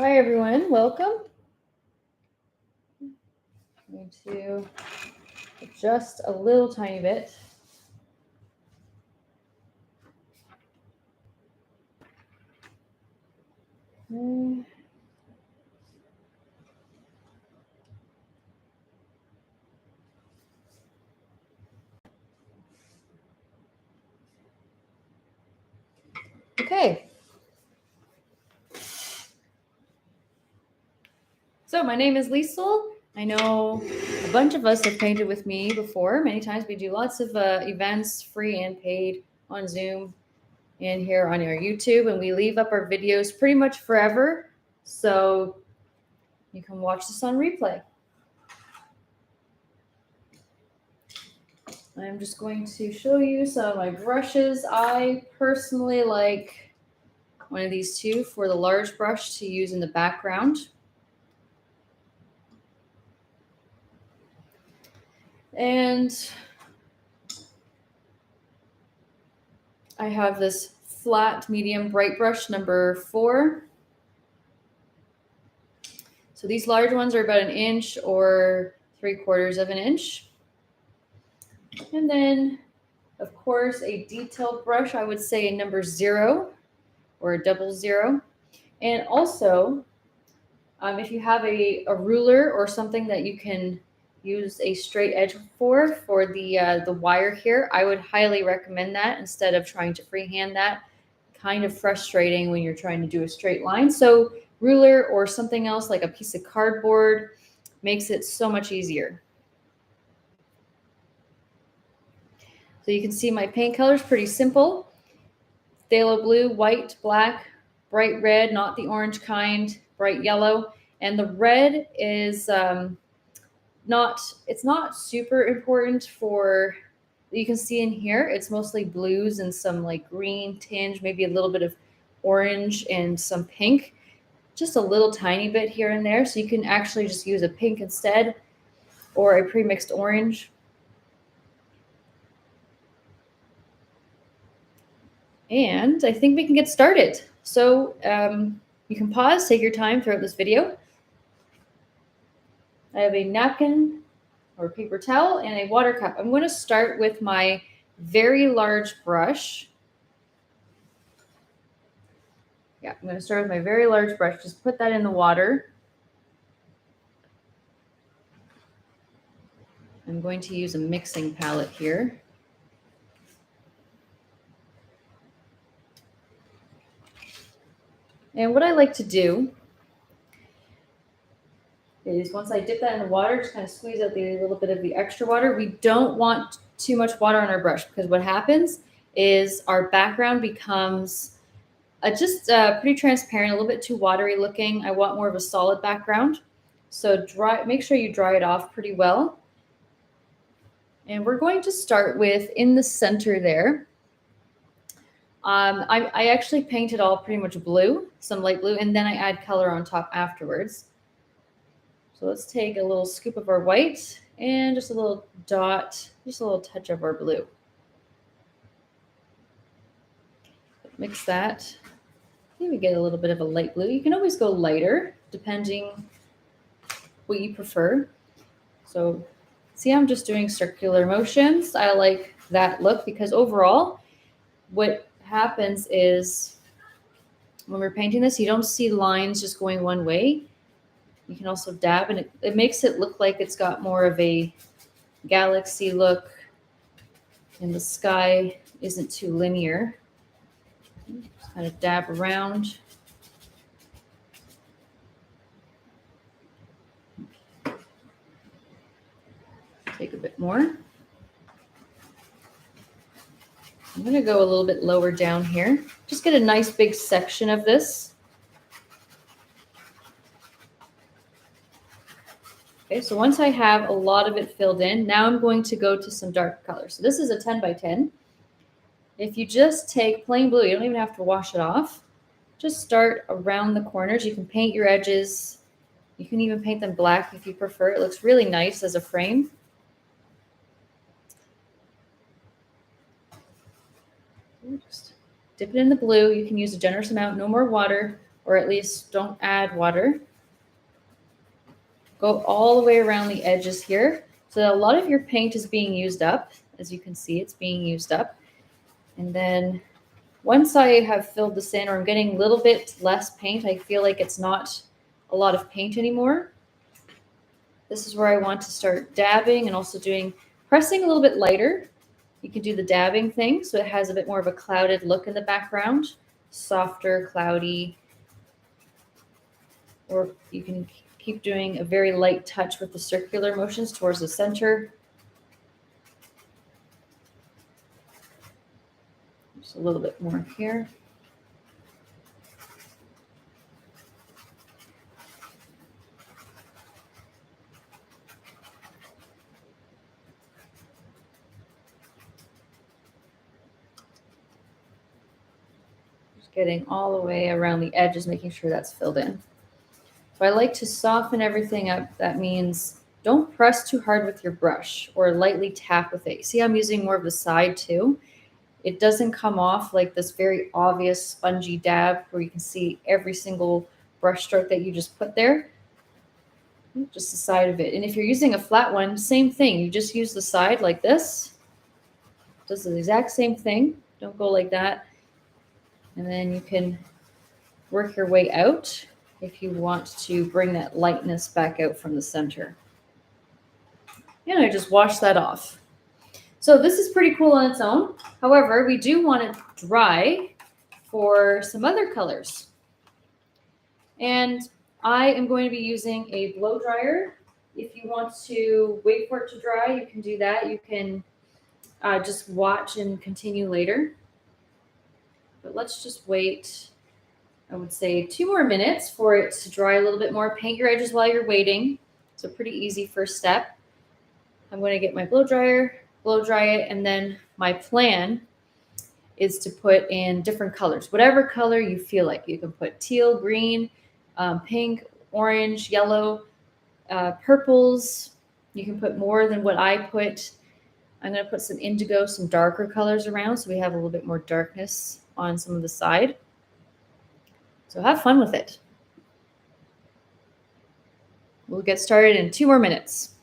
Hi everyone, welcome. I'm going to adjust a little tiny bit. Okay. So my name is Liesel. I know a bunch of us have painted with me before. Many times we do lots of events, free and paid, on Zoom and here on our YouTube, and we leave up our videos pretty much forever. So you can watch this on replay. I'm just going to show you some of my brushes. I personally like one of these two for the large brush to use in the background. And I have this flat medium bright brush number 4. So these large ones are about 1 inch or 3/4 of an inch. And then, of course, a detail brush, I would say a number 0 or a 00. And also, if you have a ruler or something that you can use a straight edge for the wire here, I would highly recommend that instead of trying to freehand that. Kind of frustrating when you're trying to do a straight line. So ruler or something else like a piece of cardboard makes it so much easier. So you can see my paint color is pretty simple. Phthalo blue, white, black, bright red, not the orange kind, bright yellow. And the red is it's not super important for, you can see in here, it's mostly blues and some like green tinge, maybe a little bit of orange and some pink, just a little tiny bit here and there. So you can actually just use a pink instead or a pre-mixed orange. And I think we can get started. So you can pause, take your time throughout this video. I have a napkin or paper towel and a water cup. I'm going to start with my very large brush. Yeah, I'm going to start with my very large brush. Just put that in the water. I'm going to use a mixing palette here. And what I like to do is once I dip that in the water, just kind of squeeze out the little bit of the extra water. We don't want too much water on our brush because what happens is our background becomes just pretty transparent, a little bit too watery looking. I want more of a solid background. So make sure you dry it off pretty well. And we're going to start with in the center there. I actually paint it all pretty much blue, some light blue, and then I add color on top afterwards. So let's take a little scoop of our white and just a little dot, just a little touch of our blue. Mix that. Maybe get a little bit of a light blue. You can always go lighter depending what you prefer. So see, I'm just doing circular motions. I like that look because overall what happens is when we're painting this, you don't see lines just going one way. You can also dab, and it makes it look like it's got more of a galaxy look, and the sky isn't too linear. Just kind of dab around. Take a bit more. I'm going to go a little bit lower down here. Just get a nice big section of this. Okay, so once I have a lot of it filled in, now I'm going to go to some dark colors. So this is a 10 by 10. If you just take plain blue, you don't even have to wash it off. Just start around the corners. You can paint your edges. You can even paint them black if you prefer. It looks really nice as a frame. Just dip it in the blue. You can use a generous amount, no more water. or at least don't add water. Go all the way around the edges here. So a lot of your paint is being used up. As you can see, it's being used up. And then once I have filled this in, or I'm getting a little bit less paint, I feel like it's not a lot of paint anymore. This is where I want to start dabbing and also pressing a little bit lighter. You can do the dabbing thing so it has a bit more of a clouded look in the background, softer, cloudy. Or you can keep doing a very light touch with the circular motions towards the center. Just a little bit more here. Just getting all the way around the edges, making sure that's filled in. So I like to soften everything up. That means don't press too hard with your brush or lightly tap with it. See, I'm using more of the side too. It doesn't come off like this very obvious spongy dab where you can see every single brush stroke that you just put there. Just the side of it. And if you're using a flat one, same thing. You just use the side like this. Does the exact same thing. Don't go like that. And then you can work your way out if you want to bring that lightness back out from the center. And I just wash that off. So this is pretty cool on its own. However, we do want it dry for some other colors. And I am going to be using a blow dryer. If you want to wait for it to dry, you can do that. You can just watch and continue later. But let's just wait, I would say 2 more minutes for it to dry a little bit more. Paint your edges while you're waiting. It's a pretty easy first step. I'm going to get my blow dryer, blow dry it, and then my plan is to put in different colors. Whatever color you feel like. You can put teal, green, pink, orange, yellow, purples. You can put more than what I put. I'm going to put some indigo, some darker colors around so we have a little bit more darkness on some of the side. So have fun with it. We'll get started in 2 more minutes.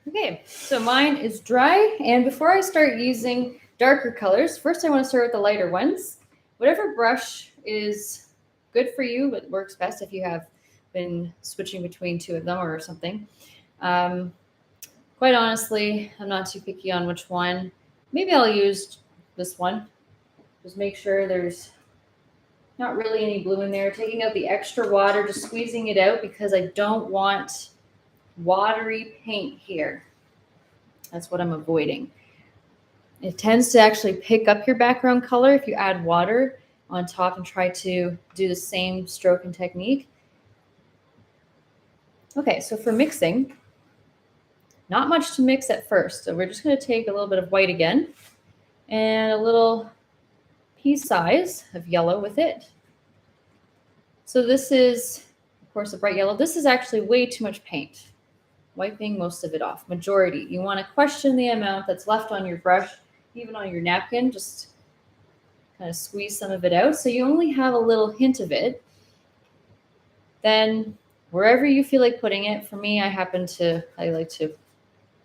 Okay, so mine is dry. And before I start using darker colors, first I want to start with the lighter ones. Whatever brush is good for you, but works best if you have been switching between 2 of them or something. Quite honestly, I'm not too picky on which one. Maybe I'll use this one. Just make sure there's Not really any blue in there. Taking out the extra water, just squeezing it out because I don't want watery paint here. That's what I'm avoiding. It tends to actually pick up your background color if you add water on top and try to do the same stroke and technique. Okay, so for mixing, not much to mix at first. So we're just going to take a little bit of white again and a little pea size of yellow with it. So this is, of course, a bright yellow. This is actually way too much paint. Wiping most of it off, majority. You want to question the amount that's left on your brush, even on your napkin. Just kind of squeeze some of it out so you only have a little hint of it. Then wherever you feel like putting it, for me, I like to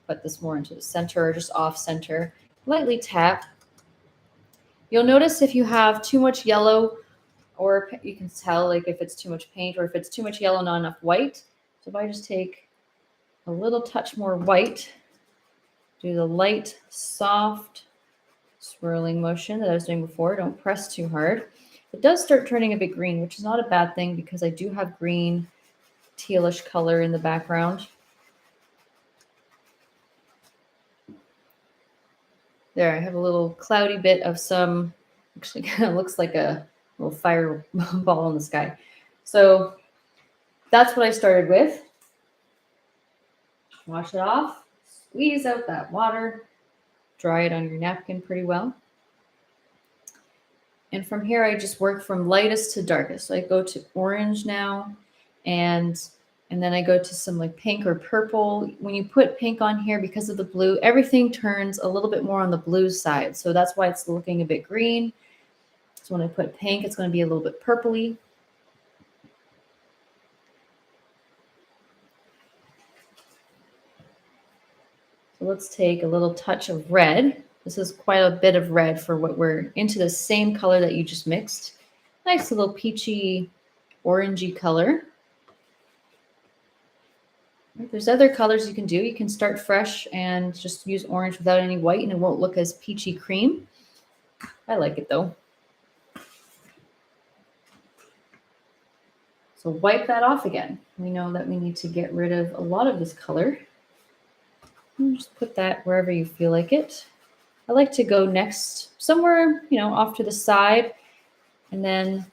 put this more into the center or just off center. Lightly tap. You'll notice if you have too much yellow, or you can tell like if it's too much paint or if it's too much yellow, not enough white. So if I just take a little touch more white, do the light, soft swirling motion that I was doing before. Don't press too hard. It does start turning a bit green, which is not a bad thing because I do have green, tealish color in the background. There, I have a little cloudy bit of some, actually kind of looks like a little fireball in the sky. So that's what I started with. Wash it off, squeeze out that water, dry it on your napkin pretty well. And from here, I just work from lightest to darkest. So I go to orange now, and then I go to some like pink or purple. When you put pink on here, because of the blue, everything turns a little bit more on the blue side. So that's why it's looking a bit green. So when I put pink, it's going to be a little bit purpley. So let's take a little touch of red. This is quite a bit of red for what we're into, the same color that you just mixed. Nice little peachy, orangey color. There's other colors you can do. You can start fresh and just use orange without any white and it won't look as peachy cream. I like it though. So wipe that off again. We know that we need to get rid of a lot of this color. And just put that wherever you feel like it. I like to go next somewhere, off to the side, and then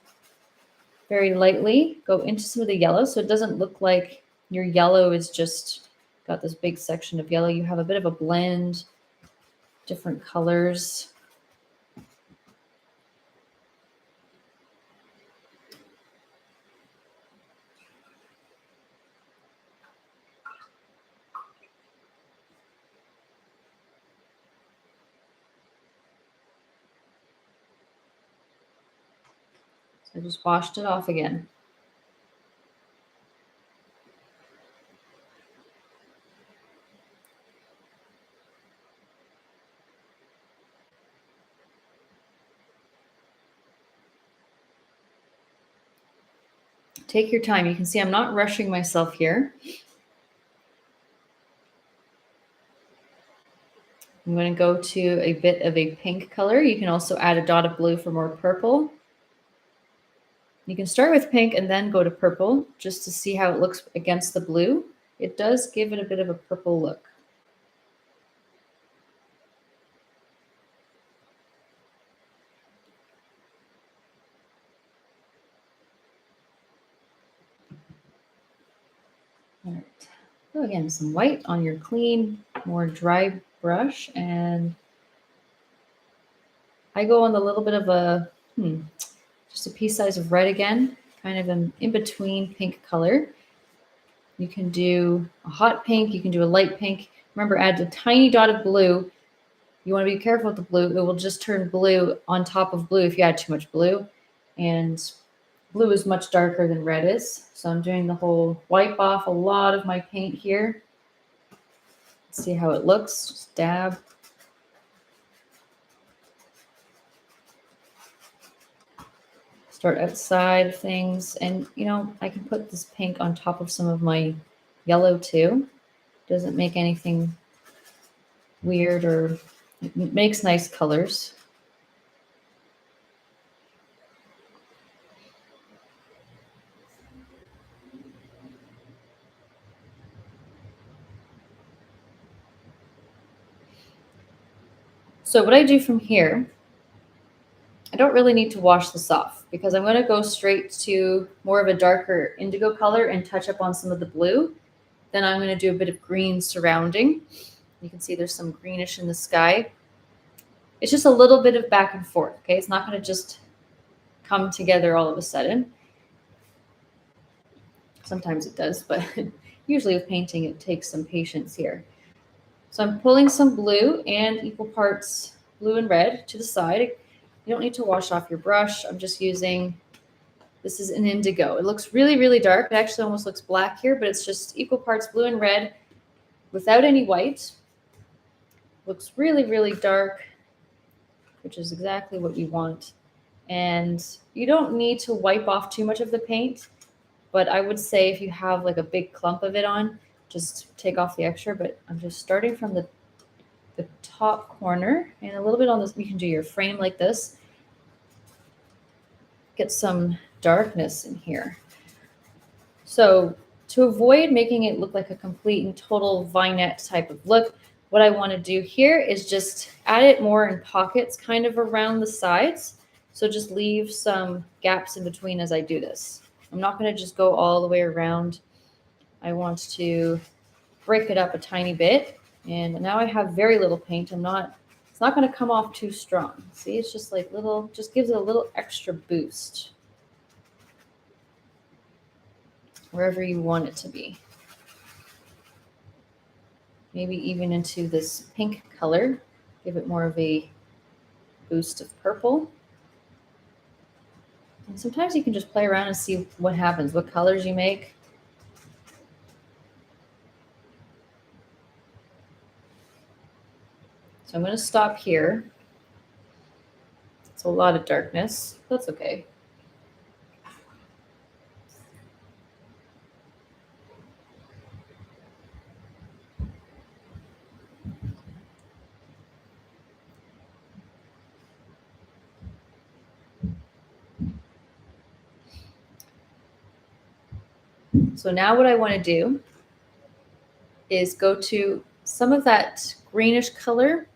very lightly go into some of the yellow so it doesn't look like your yellow is just got this big section of yellow. You have a bit of a blend, different colors. So I just washed it off again. Take your time. You can see I'm not rushing myself here. I'm going to go to a bit of a pink color. You can also add a dot of blue for more purple. You can start with pink and then go to purple just to see how it looks against the blue. It does give it a bit of a purple look. All right. So again, some white on your clean, more dry brush, and I go on the little bit of a, just a pea size of red again, kind of in between pink color. You can do a hot pink, you can do a light pink. Remember, add a tiny dot of blue. You want to be careful with the blue. It will just turn blue on top of blue if you add too much blue. And blue is much darker than red is. So I'm doing the whole wipe off a lot of my paint here. Let's see how it looks. Just dab. Start outside of things. And, I can put this pink on top of some of my yellow too. Doesn't make anything weird, or it makes nice colors. So what I do from here, I don't really need to wash this off because I'm going to go straight to more of a darker indigo color and touch up on some of the blue. Then I'm going to do a bit of green surrounding. You can see there's some greenish in the sky. It's just a little bit of back and forth, okay? It's not going to just come together all of a sudden. Sometimes it does, but usually with painting, it takes some patience here. So I'm pulling some blue and equal parts blue and red to the side. You don't need to wash off your brush. I'm just using, this is an indigo. It looks really, really dark. It actually almost looks black here, but it's just equal parts blue and red without any white. Looks really, really dark, which is exactly what we want. And you don't need to wipe off too much of the paint, but I would say if you have like a big clump of it on, just take off the extra. But I'm just starting from the top corner and a little bit on this. You can do your frame like this. Get some darkness in here. So to avoid making it look like a complete and total vignette type of look, what I want to do here is just add it more in pockets kind of around the sides. So just leave some gaps in between as I do this. I'm not going to just go all the way around. I want to break it up a tiny bit. And now I have very little paint. It's not going to come off too strong. See, it's just like little, just gives it a little extra boost wherever you want it to be. Maybe even into this pink color, give it more of a boost of purple. And sometimes you can just play around and see what happens, what colors you make. So I'm going to stop here. It's a lot of darkness. That's okay. So now what I want to do is go to some of that greenish color.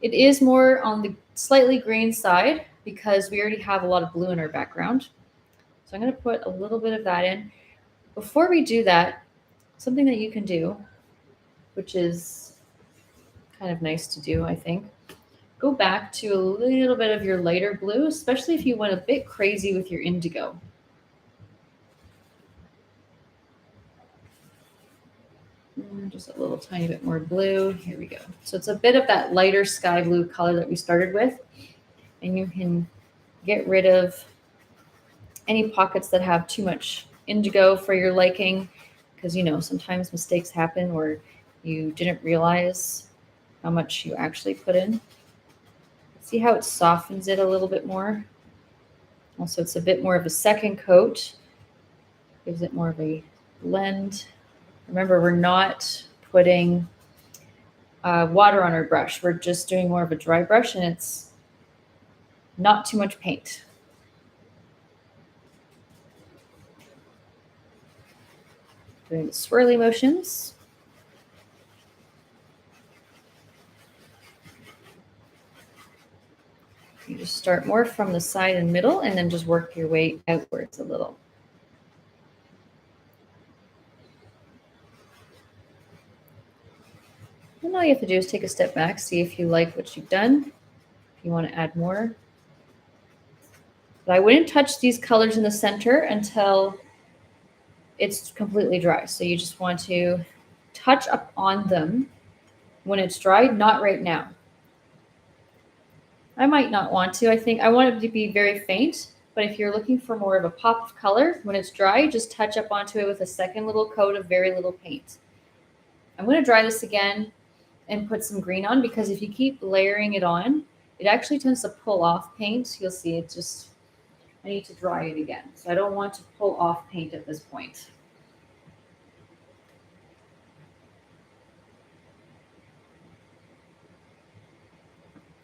It is more on the slightly green side because we already have a lot of blue in our background. So I'm going to put a little bit of that in. Before we do that, something that you can do, which is kind of nice to do, I think, go back to a little bit of your lighter blue, especially if you went a bit crazy with your indigo. Just a little tiny bit more blue. Here we go. So it's a bit of that lighter sky blue color that we started with. And you can get rid of any pockets that have too much indigo for your liking, because, you know, sometimes mistakes happen where you didn't realize how much you actually put in. See how it softens it a little bit more? Also, it's a bit more of a second coat. Gives it more of a blend. Remember, we're not putting water on our brush. We're just doing more of a dry brush, and it's not too much paint. Doing the swirly motions. You just start more from the side and middle, and then just work your way outwards a little. And all you have to do is take a step back, see if you like what you've done, if you want to add more. But I wouldn't touch these colors in the center until it's completely dry. So you just want to touch up on them when it's dry, not right now. I might not want to. I think I want it to be very faint, but if you're looking for more of a pop of color, when it's dry, just touch up onto it with a second little coat of very little paint. I'm going to dry this again and put some green on, because if you keep layering it on, it actually tends to pull off paint. You'll see it just, I need to dry it again. So I don't want to pull off paint at this point.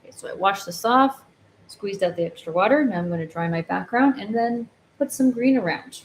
Okay, so I washed this off, squeezed out the extra water. Now I'm going to dry my background and then put some green around.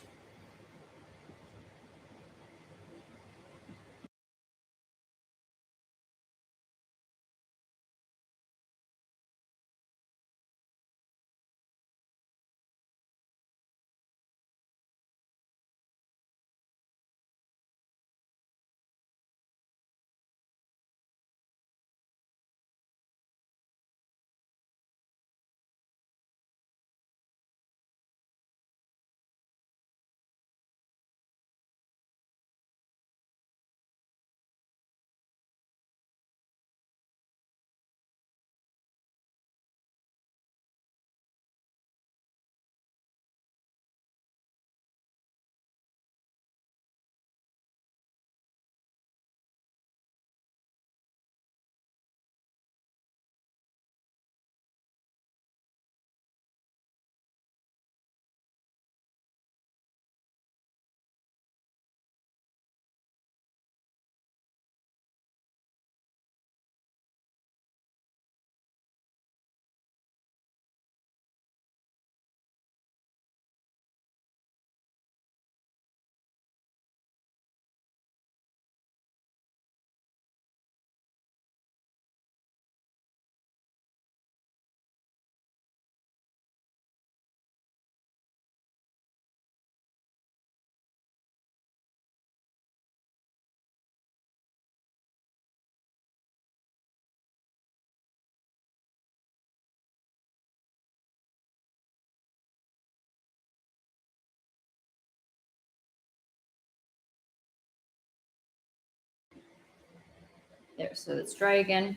There, so it's dry again.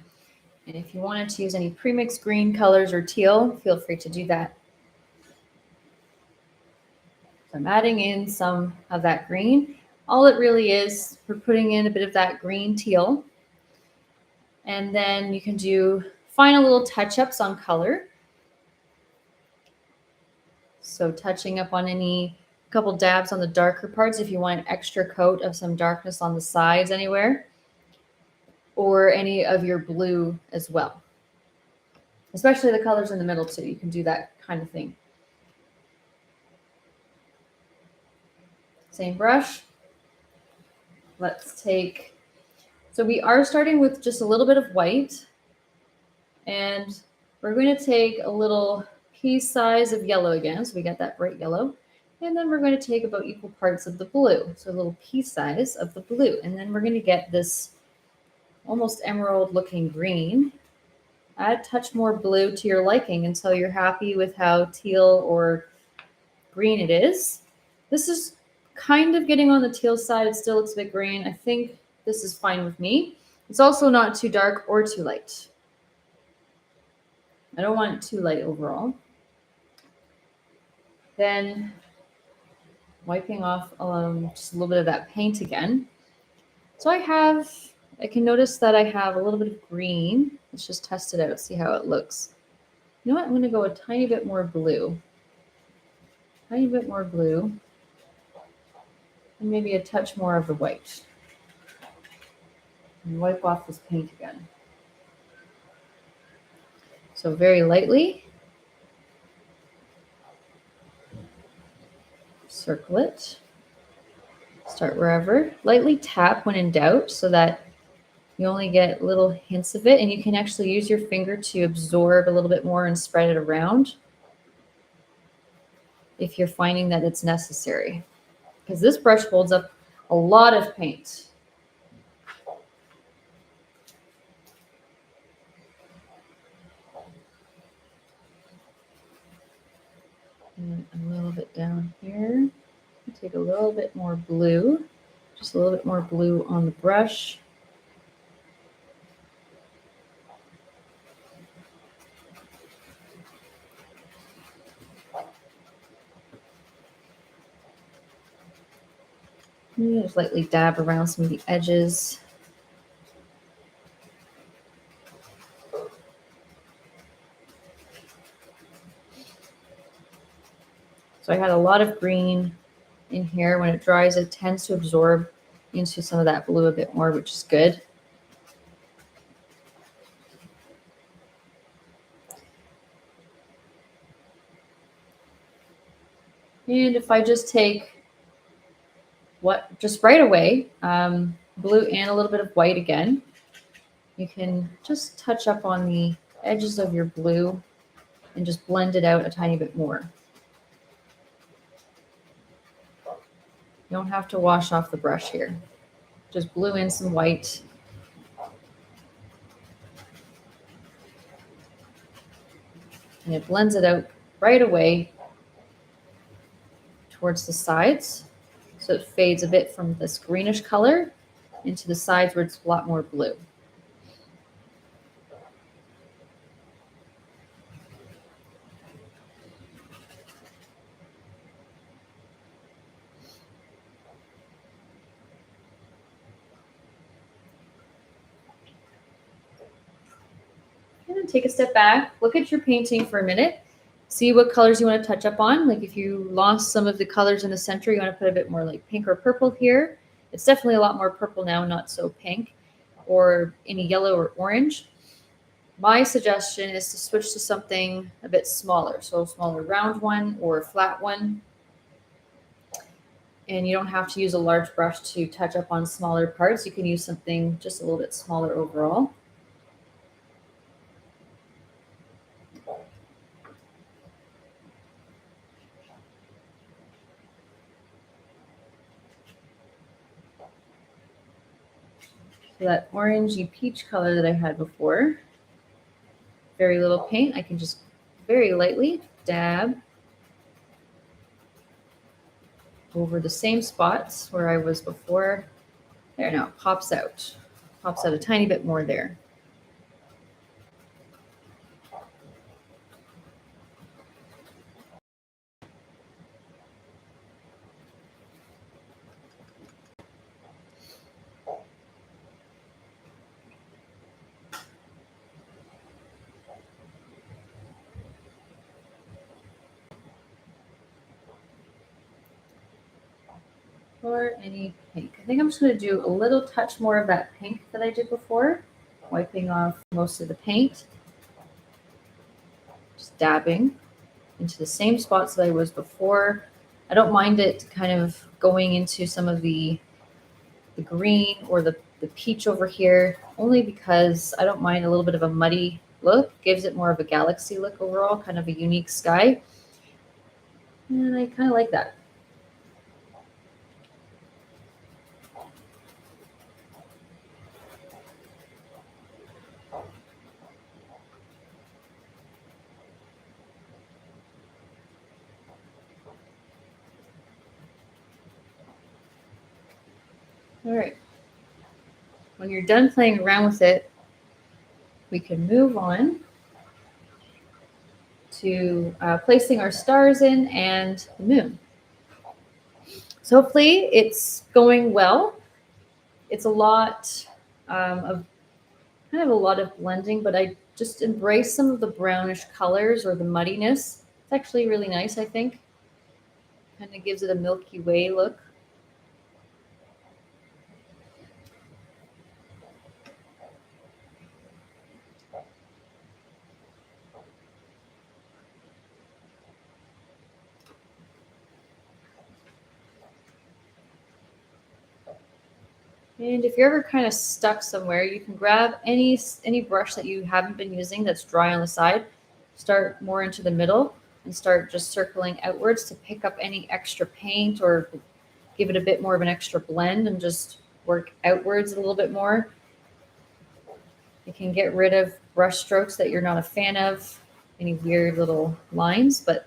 And if you wanted to use any premixed green colors or teal, feel free to do that. So I'm adding in some of that green. All it really is, we're putting in a bit of that green teal. And then you can do final little touch-ups on color. So touching up on any couple dabs on the darker parts if you want an extra coat of some darkness on the sides anywhere, or any of your blue as well. Especially the colors in the middle too. You can do that kind of thing. Same brush. Let's take, so we are starting with just a little bit of white, and we're going to take a little pea size of yellow again. So we got that bright yellow. And then we're going to take about equal parts of the blue. So a little pea size of the blue. And then we're going to get this almost emerald looking green. Add a touch more blue to your liking until you're happy with how teal or green it is. This is kind of getting on the teal side. It still looks a bit green. I think this is fine with me. It's also not too dark or too light. I don't want it too light overall. Then wiping off just a little bit of that paint again. So I can notice that I have a little bit of green. Let's just test it out, see how it looks. You know what? I'm going to go a tiny bit more blue. Tiny bit more blue. And maybe a touch more of the white. And wipe off this paint again. So very lightly. Circle it. Start wherever. Lightly tap when in doubt so that you only get little hints of it, and you can actually use your finger to absorb a little bit more and spread it around if you're finding that it's necessary. Because this brush holds up a lot of paint. And a little bit down here. Take a little bit more blue. Just a little bit more blue on the brush. And just lightly dab around some of the edges. So I had a lot of green in here. When it dries, it tends to absorb into some of that blue a bit more, which is good. And if I just take just right away, blue and a little bit of white again, you can just touch up on the edges of your blue and just blend it out a tiny bit more. You don't have to wash off the brush here. Just blue in some white. And it blends it out right away towards the sides. So it fades a bit from this greenish color into the sides where it's a lot more blue. And then take a step back, look at your painting for a minute, see what colors you want to touch up on. Like if you lost some of the colors in the center, you want to put a bit more like pink or purple here. It's definitely a lot more purple now, not so pink, or any yellow or orange. My suggestion is to switch to something a bit smaller. So a smaller round one or a flat one. And you don't have to use a large brush to touch up on smaller parts. You can use something just a little bit smaller overall. So that orangey peach color that I had before, very little paint, I can just very lightly dab over the same spots where I was before. There, now it pops pops out a tiny bit more there. Or any pink. I think I'm just going to do a little touch more of that pink that I did before, wiping off most of the paint. Just dabbing into the same spots that I was before. I don't mind it kind of going into some of the green or the peach over here, only because I don't mind a little bit of a muddy look. Gives it more of a galaxy look overall, kind of a unique sky. And I kind of like that. All right. When you're done playing around with it, we can move on to placing our stars in and the moon. So hopefully it's going well. It's a lot of kind of a lot of blending, but I just embrace some of the brownish colors or the muddiness. It's actually really nice, I think. Kind of gives it a Milky Way look. And if you're ever kind of stuck somewhere, you can grab any brush that you haven't been using that's dry on the side, start more into the middle, and start just circling outwards to pick up any extra paint or give it a bit more of an extra blend, and just work outwards a little bit more. You can get rid of brush strokes that you're not a fan of, any weird little lines, but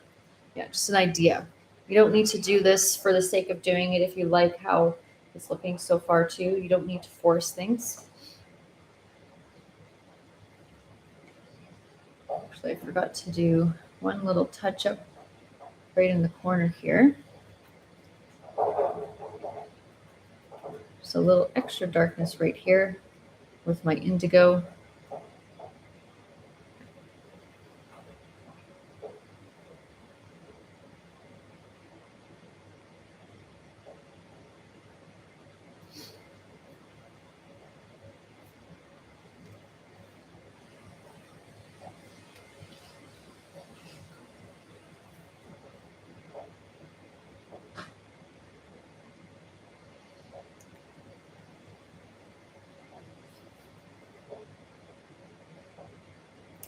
yeah, just an idea. You don't need to do this for the sake of doing it. If you like how it's looking so far too, you don't need to force things. Actually, I forgot to do one little touch up right in the corner here. Just a little extra darkness right here with my indigo.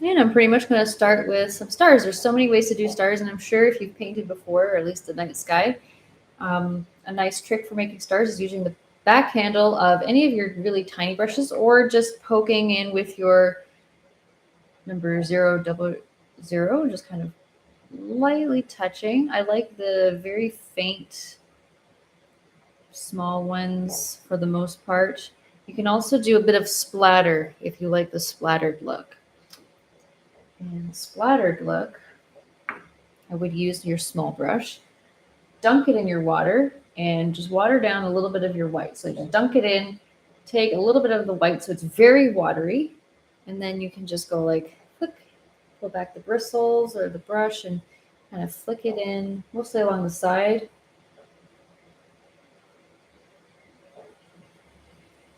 And I'm pretty much going to start with some stars. There's so many ways to do stars, and I'm sure if you've painted before, or at least the night sky, a nice trick for making stars is using the back handle of any of your really tiny brushes, or just poking in with your number 000, just kind of lightly touching. I like the very faint small ones for the most part. You can also do a bit of splatter if you like the splattered look. And splattered look, I would use your small brush, dunk it in your water, and just water down a little bit of your white. So just dunk it in, take a little bit of the white so it's very watery, and then you can just go like flick, pull back the bristles or the brush and kind of flick it in, mostly along the side.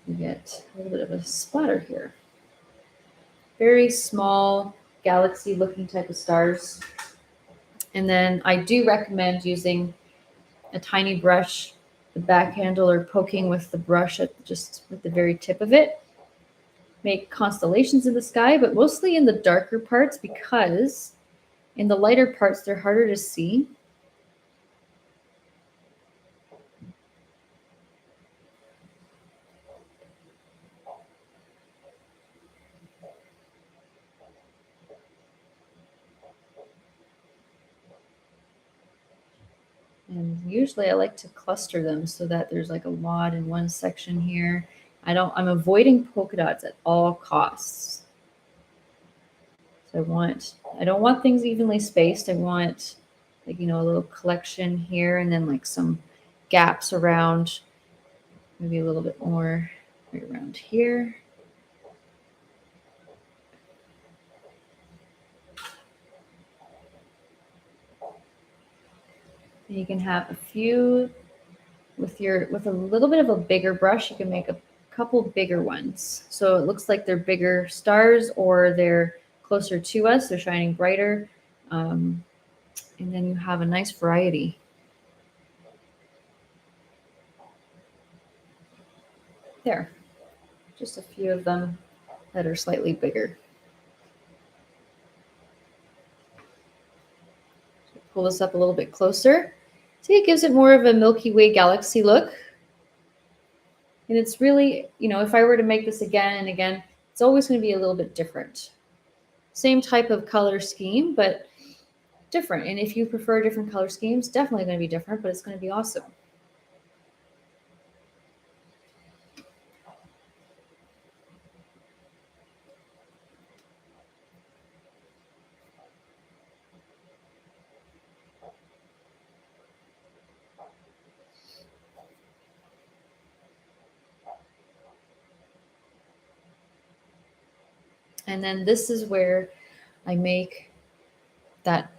You get a little bit of a splatter here. Very small, galaxy looking type of stars. And then I do recommend using a tiny brush, the back handle, or poking with the brush at just with the very tip of it. Make constellations in the sky, but mostly in the darker parts, because in the lighter parts they're harder to see. And usually I like to cluster them so that there's like a lot in one section here. I'm avoiding polka dots at all costs. So I don't want things evenly spaced. I want like, a little collection here and then like some gaps around, maybe a little bit more right around here. And you can have a few with a little bit of a bigger brush. You can make a couple bigger ones. So it looks like they're bigger stars or they're closer to us. They're shining brighter. And then you have a nice variety. There, just a few of them that are slightly bigger. So pull this up a little bit closer. See, it gives it more of a Milky Way galaxy look. And it's really, if I were to make this again and again, it's always going to be a little bit different. Same type of color scheme, but different. And if you prefer different color schemes, definitely going to be different, but it's going to be awesome. And then this is where I make that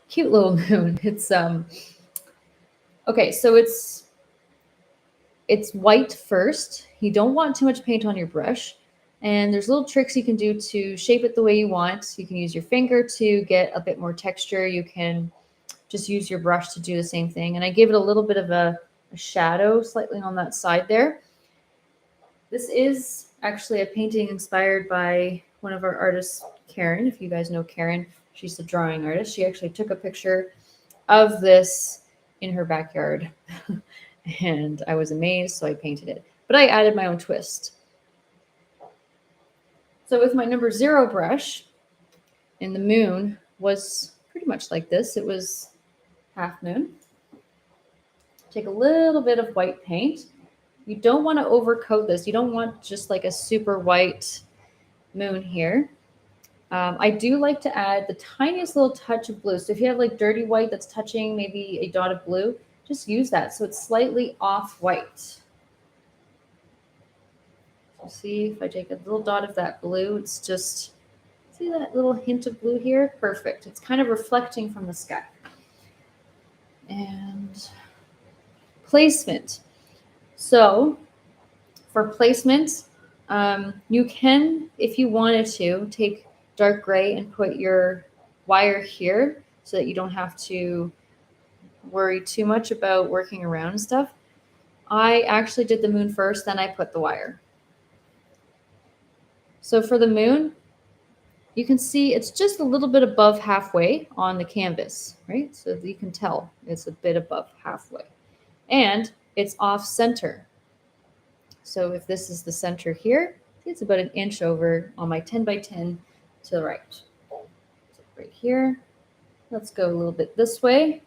cute little moon. It's okay, so it's white first. You don't want too much paint on your brush. And there's little tricks you can do to shape it the way you want. You can use your finger to get a bit more texture. You can just use your brush to do the same thing. And I gave it a little bit of a shadow slightly on that side there. This is actually a painting inspired by one of our artists, Karen. If you guys know Karen, she's a drawing artist. She actually took a picture of this in her backyard and I was amazed, so I painted it. But I added my own twist. So with my number 0 brush, and the moon was pretty much like this. It was half moon. Take a little bit of white paint. You don't want to overcoat this. You don't want just like a super white moon here. I do like to add the tiniest little touch of blue. So if you have like dirty white that's touching maybe a dot of blue, just use that. So it's slightly off white. So see if I take a little dot of that blue, it's just, see that little hint of blue here? Perfect. It's kind of reflecting from the sky. And placement. So for placement, you can, if you wanted to, take dark gray and put your wire here so that you don't have to worry too much about working around and stuff. I actually did the moon first, then I put the wire. So for the moon, you can see it's just a little bit above halfway on the canvas, right? So you can tell it's a bit above halfway. And it's off center. So if this is the center here, it's about an inch over on my 10 by 10 to the right. So right here, let's go a little bit this way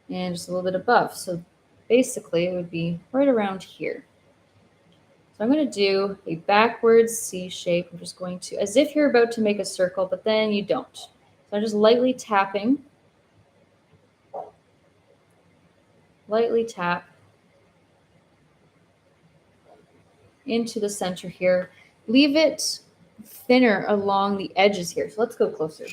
and just a little bit above. So basically it would be right around here. So I'm going to do a backwards C shape. I'm just going to, as if you're about to make a circle, but then you don't. So I'm just lightly tapping. Lightly tap into the center here. Leave it thinner along the edges here. So let's go closer.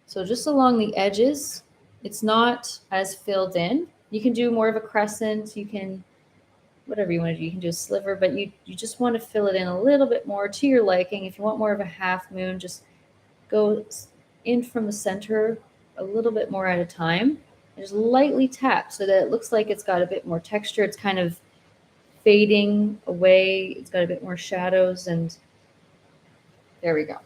So just along the edges, it's not as filled in. You can do more of a crescent. You can, whatever you want to do, you can do a sliver, but you just want to fill it in a little bit more to your liking. If you want more of a half moon, just go in from the center a little bit more at a time. And just lightly tap so that it looks like it's got a bit more texture. It's kind of fading away. It's got a bit more shadows, and there we go.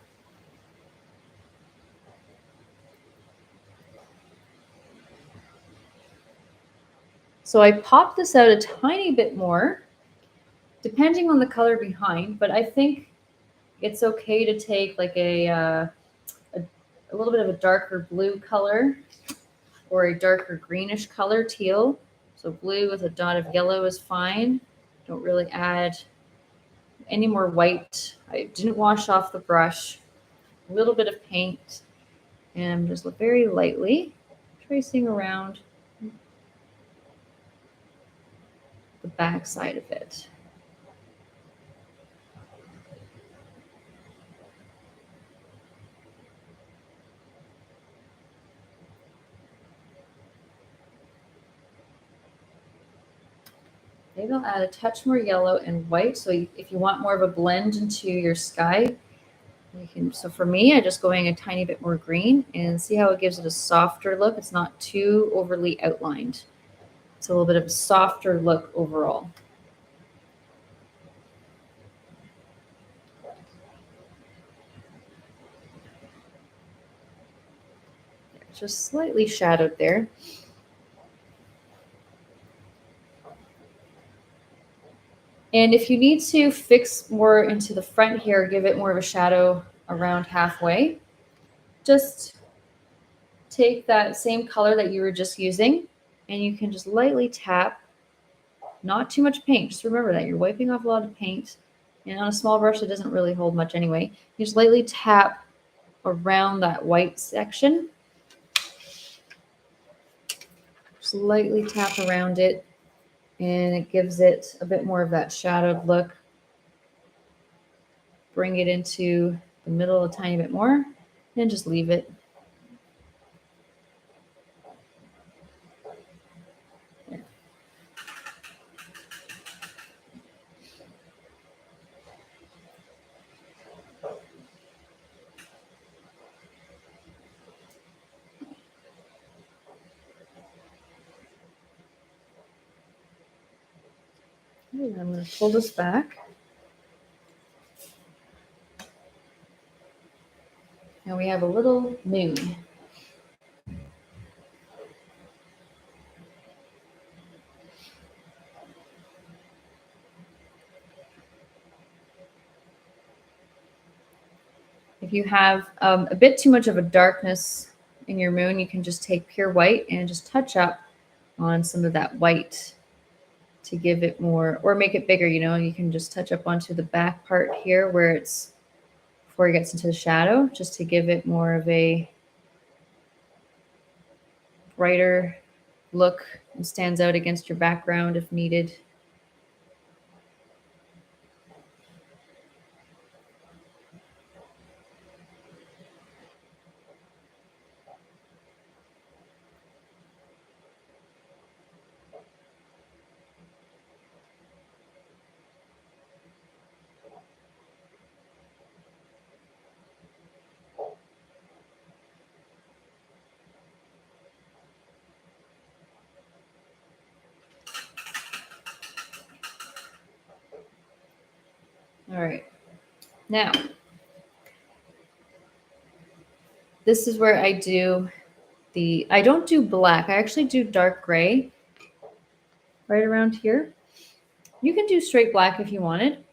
So I popped this out a tiny bit more, depending on the color behind, but I think it's okay to take like a little bit of a darker blue color or a darker greenish color, teal, So blue with a dot of yellow is fine. Don't really add any more white. I didn't wash off the brush. A little bit of paint, and I'm just very lightly tracing around the back side of it. Maybe I'll add a touch more yellow and white. So if you want more of a blend into your sky, you can. So for me, I just going a tiny bit more green and see how it gives it a softer look. It's not too overly outlined. It's a little bit of a softer look overall. Just slightly shadowed there. And if you need to fix more into the front here, give it more of a shadow around halfway, just take that same color that you were just using and you can just lightly tap, not too much paint. Just remember that you're wiping off a lot of paint, and on a small brush, it doesn't really hold much anyway. You just lightly tap around that white section. Just lightly tap around it, and it gives it a bit more of that shadowed look. Bring it into the middle a tiny bit more, and just leave it. There. Okay, I'm going to pull this back. Now we have a little moon. If you have a bit too much of a darkness in your moon, you can just take pure white and just touch up on some of that white to give it more, or make it bigger, you can just touch up onto the back part here where it's, before it gets into the shadow, just to give it more of a brighter look and stands out against your background if needed. All right. Now, this is where I don't do black. I actually do dark gray right around here. You can do straight black if you wanted.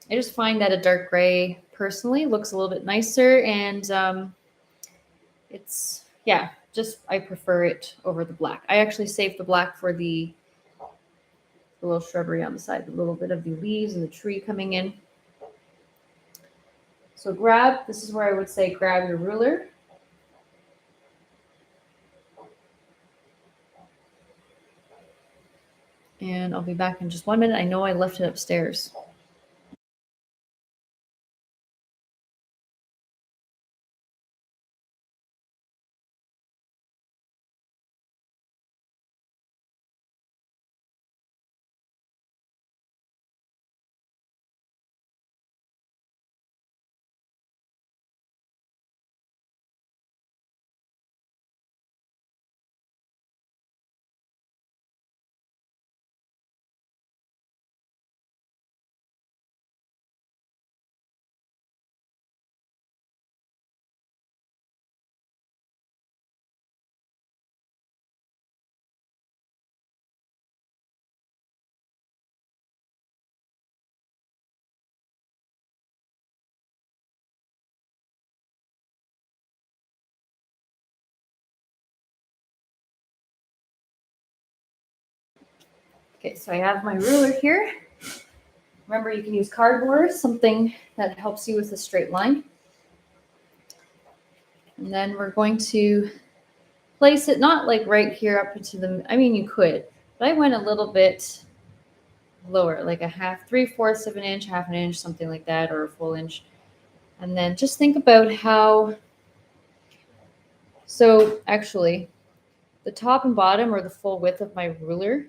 I just find that a dark gray personally looks a little bit nicer, and yeah, just I prefer it over the black. I actually saved the black for the little shrubbery on the side, the little bit of the leaves and the tree coming in. So this is where I would say grab your ruler. And I'll be back in just 1 minute. I know I left it upstairs. Okay, so I have my ruler here. Remember, you can use cardboard, something that helps you with a straight line. And then we're going to place it not like right here up into the, I mean, you could, but I went a little bit lower, like a half, 3/4 of an inch, half an inch, something like that, or a full inch. And then just think about how, so actually the top and bottom are the full width of my ruler.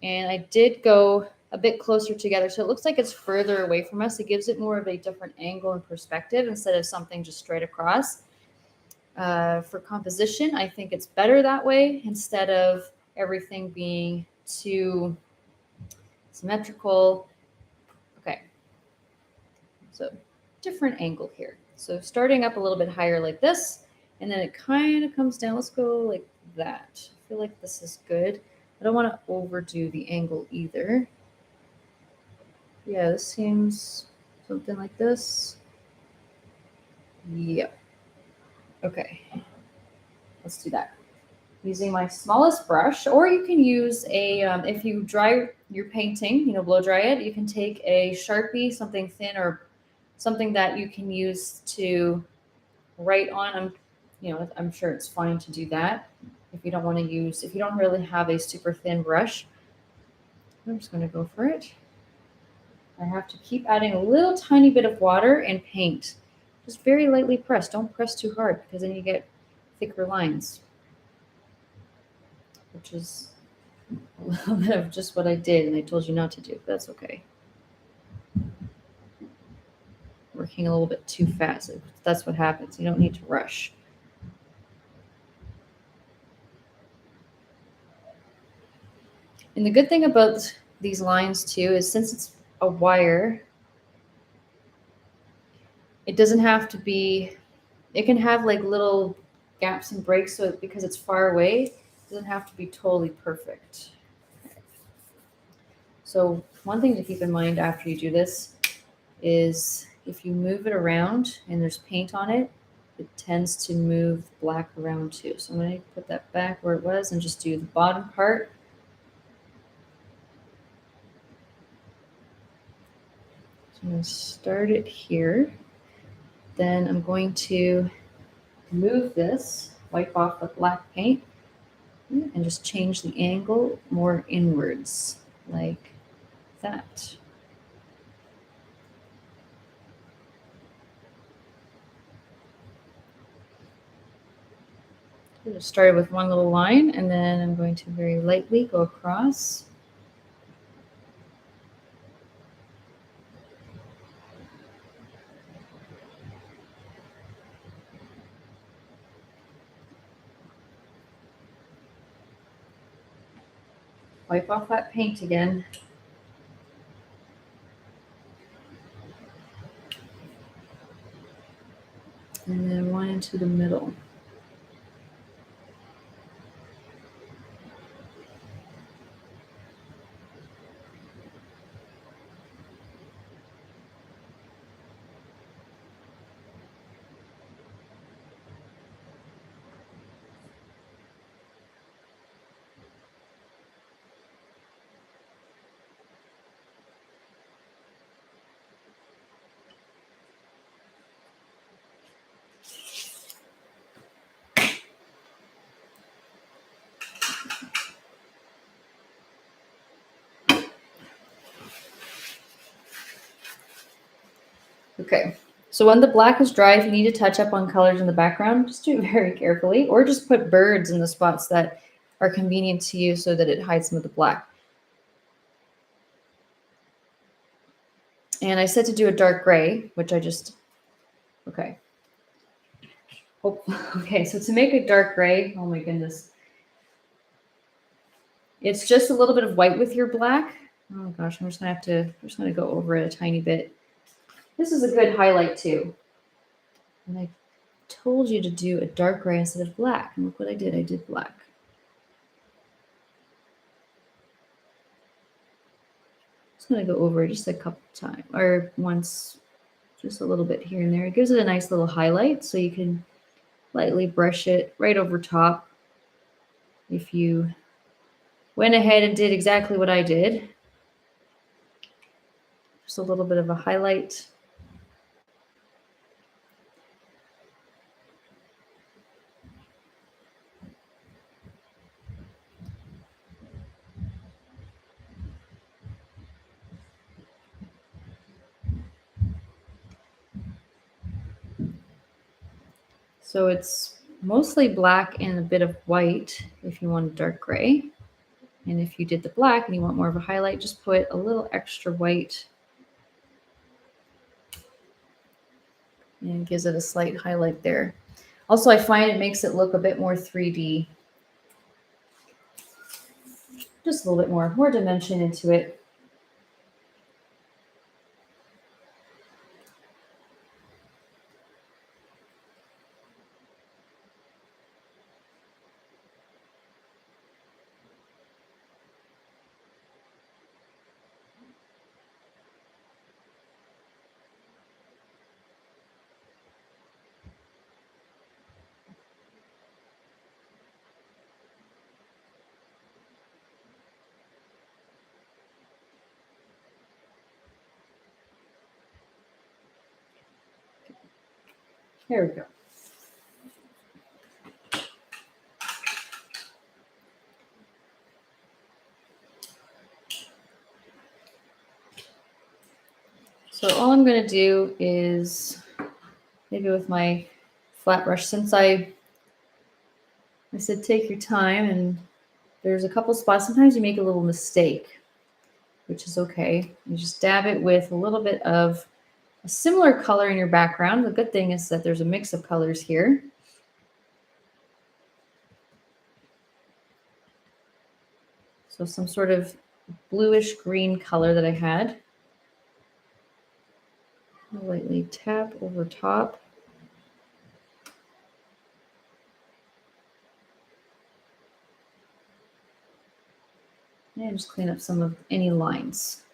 And I did go a bit closer together. So it looks like it's further away from us. It gives it more of a different angle and perspective instead of something just straight across. For composition, I think it's better that way instead of everything being too symmetrical. Okay, so different angle here. So starting up a little bit higher like this, and then it kind of comes down. Let's go like that. I feel like this is good. I don't want to overdo the angle either. Yeah, this seems something like this. Yep. Okay, let's do that. Using my smallest brush, or you can use a, if you dry your painting, blow dry it, you can take a Sharpie, something thin or something that you can use to write on. I'm sure it's fine to do that. If you don't want to use, if you don't really have a super thin brush, I'm just going to go for it. I have to keep adding a little tiny bit of water and paint. Just very lightly press. Don't press too hard because then you get thicker lines, which is a little bit of just what I did and I told you not to do. But that's okay. Working a little bit too fast. That's what happens. You don't need to rush. And the good thing about these lines too is since it's a wire, it doesn't have to be, it can have like little gaps and breaks, so because it's far away, it doesn't have to be totally perfect. So one thing to keep in mind after you do this is if you move it around and there's paint on it, it tends to move the black around too. So I'm going to put that back where it was and just do the bottom part. So I'm going to start it here. Then I'm going to move this, wipe off the black paint, and just change the angle more inwards, like that. I just started with one little line, and then I'm going to very lightly go across. Wipe off that paint again. And then one into the middle. Okay, so when the black is dry, if you need to touch up on colors in the background, just do it very carefully, or just put birds in the spots that are convenient to you so that it hides some of the black. And I said to do a dark gray, which I just, okay. Oh, okay, so to make a dark gray, oh my goodness. It's just a little bit of white with your black. Oh gosh, I'm just gonna go over it a tiny bit. This is a good highlight too. And I told you to do a dark gray instead of black. And look what I did. I did black. Just going to go over it just a couple times or once, just a little bit here and there. It gives it a nice little highlight, so you can lightly brush it right over top if you went ahead and did exactly what I did. Just a little bit of a highlight. So it's mostly black and a bit of white if you want a dark gray. And if you did the black and you want more of a highlight, just put a little extra white and gives it a slight highlight there. Also, I find it makes it look a bit more 3D. Just a little bit more dimension into it. There we go. So all I'm going to do is maybe with my flat brush, since I said take your time, and there's a couple spots. Sometimes you make a little mistake, which is okay. You just dab it with a little bit of a similar color in your background. The good thing is that there's a mix of colors here. So some sort of bluish green color that I had. I'll lightly tap over top. And just clean up some of any lines.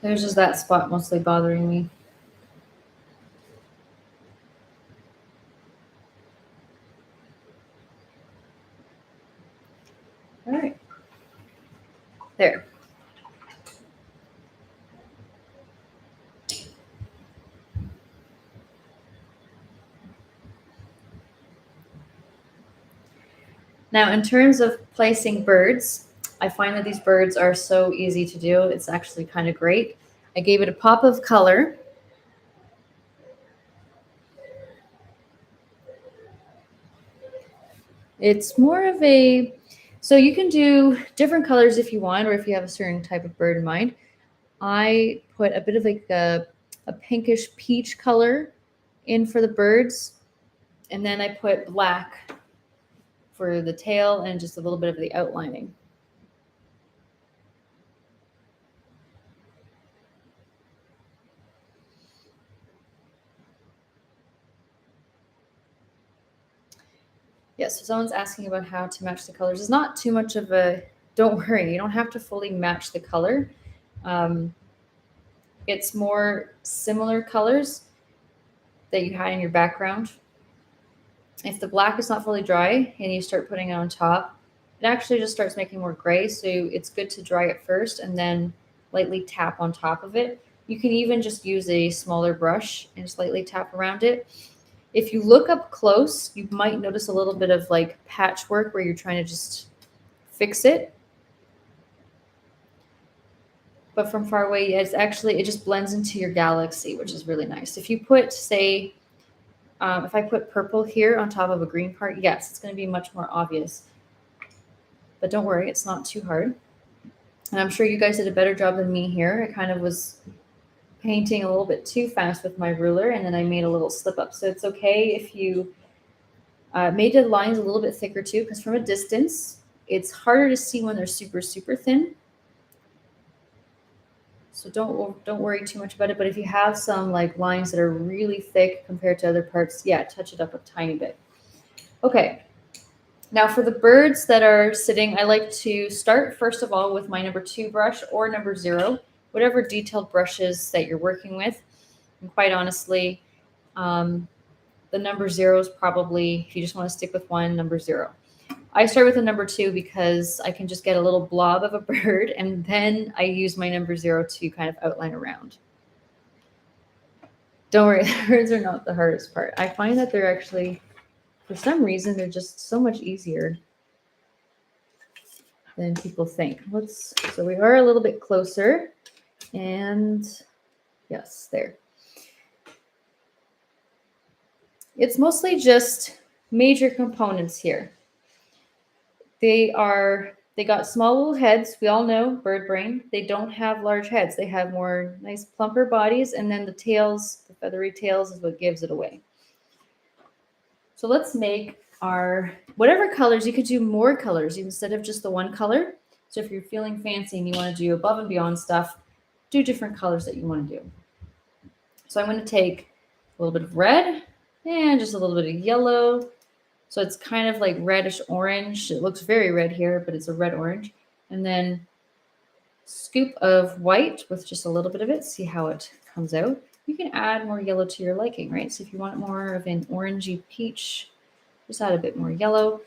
There's just that spot mostly bothering me. All right. There. Now, in terms of placing birds, I find that these birds are so easy to do. It's actually kind of great. I gave it a pop of color. It's more of a, so you can do different colors if you want, or if you have a certain type of bird in mind. I put a bit of like a pinkish peach color in for the birds. And then I put black for the tail and just a little bit of the outlining. Yes, so someone's asking about how to match the colors. It's not too much of a, don't worry, you don't have to fully match the color. It's more similar colors that you had in your background. If the black is not fully dry and you start putting it on top, it actually just starts making more gray. So it's good to dry it first and then lightly tap on top of it. You can even just use a smaller brush and slightly tap around it. If you look up close, you might notice a little bit of like patchwork where you're trying to just fix it. But from far away, it's actually, it just blends into your galaxy, which is really nice. If you put, say, If I put purple here on top of a green part, yes, it's going to be much more obvious. But don't worry, it's not too hard. And I'm sure you guys did a better job than me here. I kind of was painting a little bit too fast with my ruler, and then I made a little slip up. So it's okay if you made the lines a little bit thicker too, because from a distance, it's harder to see when they're super, super thin. So don't worry too much about it. But if you have some like lines that are really thick compared to other parts, yeah, touch it up a tiny bit. Okay. Now for the birds that are sitting, I like to start first of all with my number 2 brush or number 0, whatever detailed brushes that you're working with. And quite honestly, the number 0 is probably, if you just want to stick with one, number 0. I start with a number 2 because I can just get a little blob of a bird, and then I use my number 0 to kind of outline around. Don't worry, the birds are not the hardest part. I find that they're actually, for some reason, they're just so much easier than people think. So we are a little bit closer, and yes, there. It's mostly just major components here. They got small little heads. We all know bird brain. They don't have large heads. They have more nice plumper bodies, and then the tails, the feathery tails, is what gives it away. So let's make our whatever colors. You could do more colors instead of just the one color. So if you're feeling fancy and you want to do above and beyond stuff, do different colors that you want to do. So I'm going to take a little bit of red and just a little bit of yellow. So it's kind of like reddish orange. It looks very red here, but it's a red orange. And then scoop of white with just a little bit of it. See how it comes out. You can add more yellow to your liking, right? So if you want more of an orangey peach, just add a bit more yellow.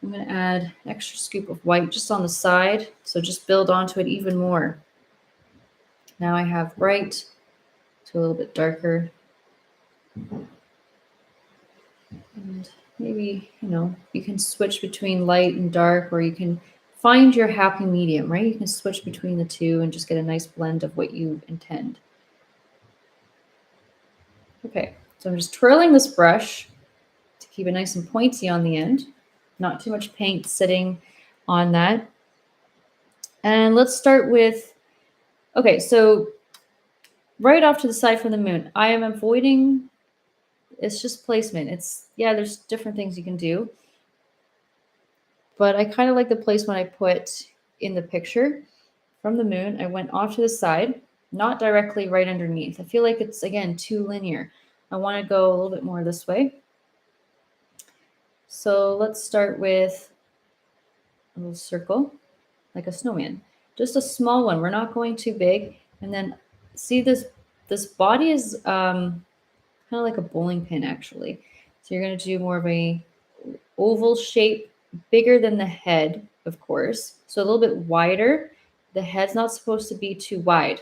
I'm going to add an extra scoop of white just on the side. So just build onto it even more. Now I have bright to a little bit darker. And maybe, you can switch between light and dark, or you can find your happy medium, right? You can switch between the two and just get a nice blend of what you intend. Okay, so I'm just twirling this brush to keep it nice and pointy on the end. Not too much paint sitting on that. And let's start with, okay, so right off to the side from the moon, I am avoiding, it's just placement. There's different things you can do. But I kind of like the placement I put in the picture from the moon. I went off to the side, not directly right underneath. I feel like it's, again, too linear. I want to go a little bit more this way. So let's start with a little circle, like a snowman. Just a small one. We're not going too big. And then see this body is kind of like a bowling pin, actually. So you're going to do more of a oval shape, bigger than the head, of course. So a little bit wider. The head's not supposed to be too wide.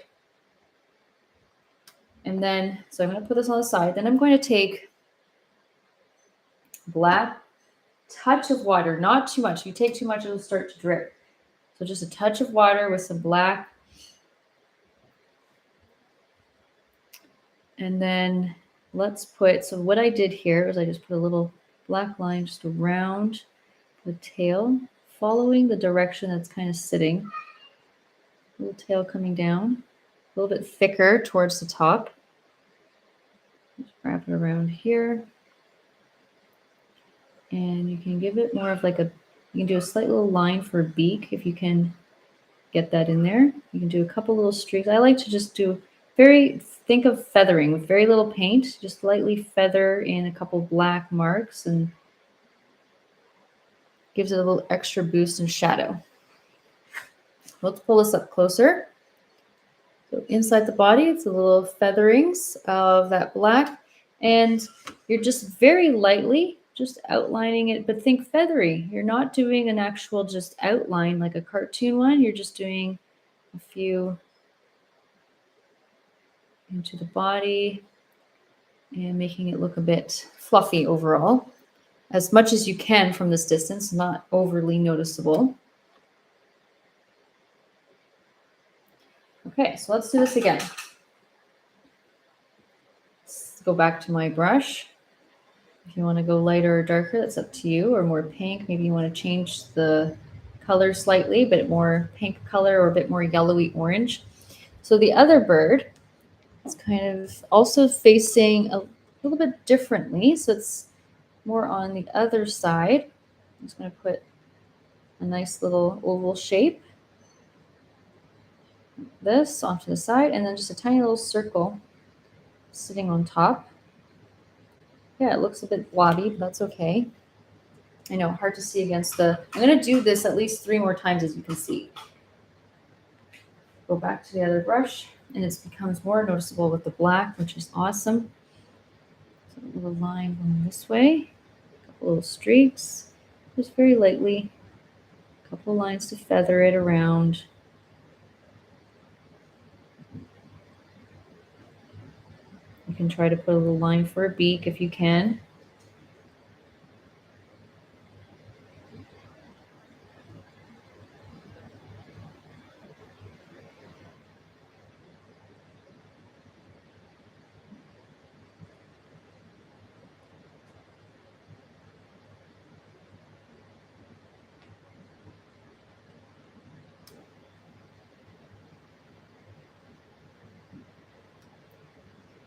And then, so I'm going to put this on the side. Then I'm going to take black, touch of water, not too much. If you take too much, it'll start to drip. So just a touch of water with some black. And then let's put, so what I did here is I just put a little black line just around the tail, following the direction that's kind of sitting. Little tail coming down, a little bit thicker towards the top. Just wrap it around here. And you can give it more of like you can do a slight little line for a beak if you can get that in there. You can do a couple little streaks. I like to just think of feathering with very little paint, just lightly feather in a couple black marks, and gives it a little extra boost and shadow. Let's pull this up closer. So inside the body, it's a little featherings of that black, and you're just very lightly just outlining it, but think feathery. You're not doing an actual just outline like a cartoon one. You're just doing a few into the body and making it look a bit fluffy overall, as much as you can from this distance, not overly noticeable. Okay, so let's do this again. Let's go back to my brush. If you want to go lighter or darker, that's up to you, or more pink. Maybe you want to change the color slightly, but more pink color or a bit more yellowy orange. So the other bird is kind of also facing a little bit differently. So it's more on the other side. I'm just going to put a nice little oval shape, this onto the side, and then just a tiny little circle sitting on top. Yeah, it looks a bit blobby, but that's okay. I know, hard to see against the, I'm going to do this at least 3 more times, as you can see. Go back to the other brush, and it becomes more noticeable with the black, which is awesome. So a little line going this way, a couple little streaks, just very lightly, a couple lines to feather it around. You can try to put a little line for a beak if you can.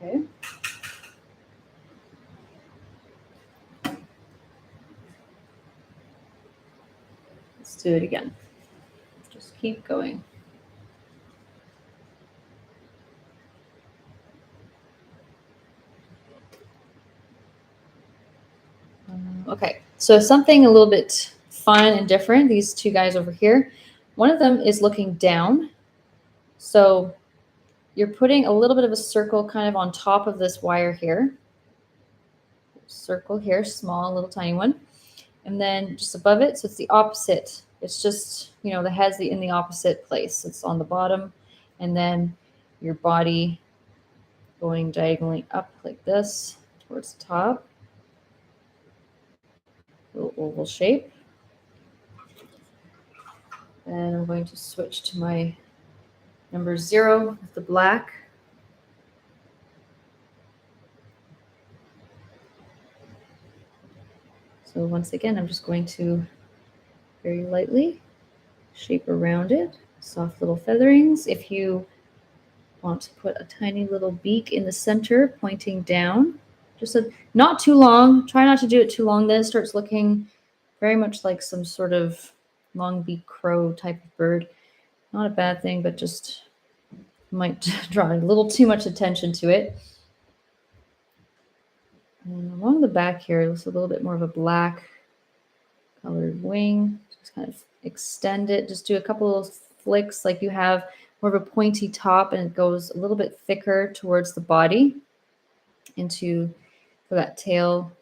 Okay. Let's do it again. Just keep going. Okay, so something a little bit fun and different. These two guys over here, one of them is looking down. So you're putting a little bit of a circle kind of on top of this wire here. Circle here, small, little tiny one. And then just above it, so it's the opposite. It's just, you know, the head's in the opposite place. It's on the bottom. And then your body going diagonally up like this towards the top. Little oval shape. And I'm going to switch to my number 0 with the black. So once again, I'm just going to very lightly shape around it, soft little featherings. If you want to put a tiny little beak in the center pointing down, just not too long. Try not to do it too long. Then it starts looking very much like some sort of long beak crow type of bird. Not a bad thing, but just might draw a little too much attention to it. And along the back here, it's a little bit more of a black colored wing. Just kind of extend it. Just do a couple of flicks like you have more of a pointy top, and it goes a little bit thicker towards the body for that tail.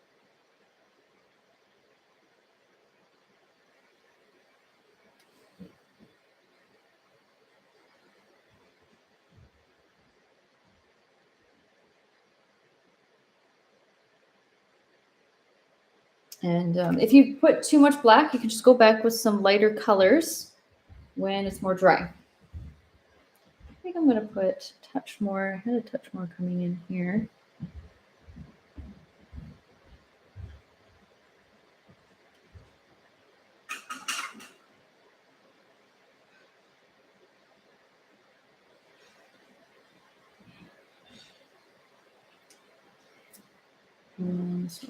And if you put too much black, you can just go back with some lighter colors when it's more dry. I think I'm going to put a touch more. I had a touch more coming in here. So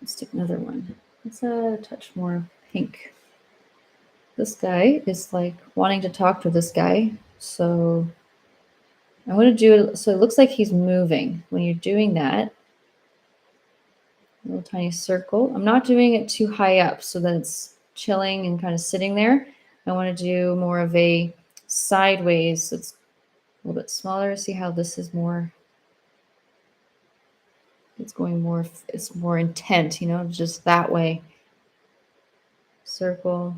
let's take another one. Let's add a touch more pink. This guy is like wanting to talk to this guy. So I'm going to do it so it looks like he's moving. When you're doing that, little tiny circle. I'm not doing it too high up so that it's chilling and kind of sitting there. I want to do more of a sideways. So it's a little bit smaller. See how this is more, it's more intent, you know, just that way. Circle.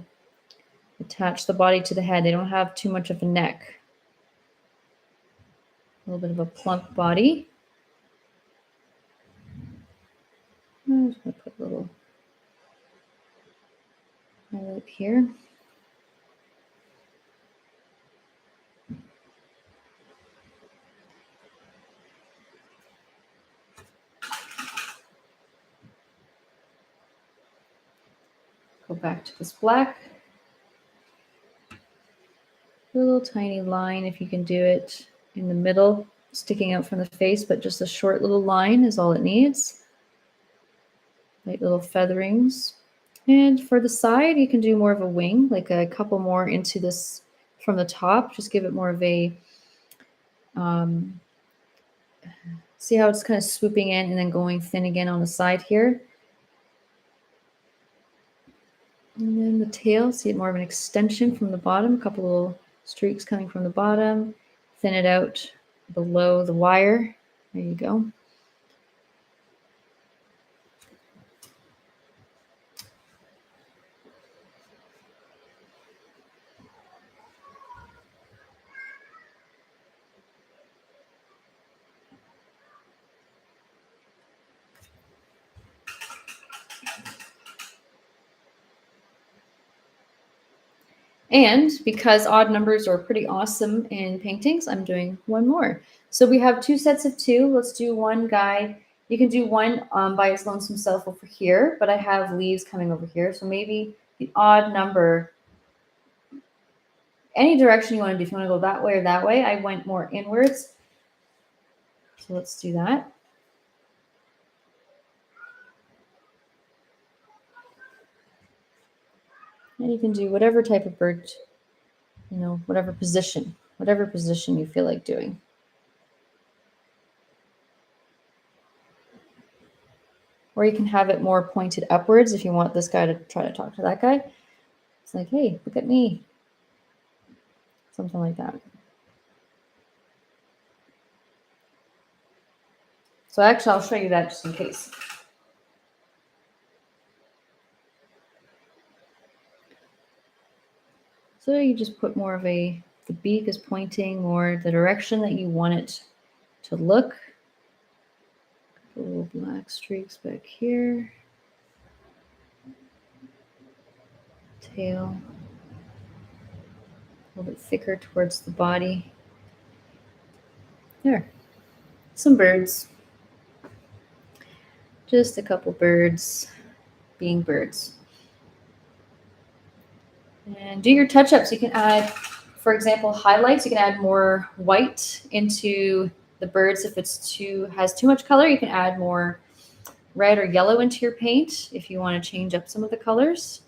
Attach the body to the head. They don't have too much of a neck. A little bit of a plump body. I'm just going to put a little highlight here. Go back to this black. A little tiny line, if you can do it in the middle, sticking out from the face, but just a short little line is all it needs. Like little featherings. And for the side, you can do more of a wing, like a couple more into this from the top. Just give it more of a, see how it's kind of swooping in and then going thin again on the side here. And then the tail, see it more of an extension from the bottom, a couple little streaks coming from the bottom. Thin it out below the wire. There you go. And because odd numbers are pretty awesome in paintings, I'm doing one more. So we have two sets of two. Let's do one guy. You can do one by his lonesome self over here, but I have leaves coming over here. So maybe the odd number, any direction you want to do. If you want to go that way or that way, I went more inwards. So let's do that. And you can do whatever type of bird, you know, whatever position you feel like doing. Or you can have it more pointed upwards if you want this guy to try to talk to that guy. It's like, hey, look at me. Something like that. So actually, I'll show you that just in case. So you just put more of the beak is pointing more the direction that you want it to look. Little black streaks back here. Tail. A little bit thicker towards the body. There. Some birds. Just a couple birds being birds. And do your touch-ups. You can add, for example, highlights. You can add more white into the birds. If it's has too much color, you can add more red or yellow into your paint if you want to change up some of the colors.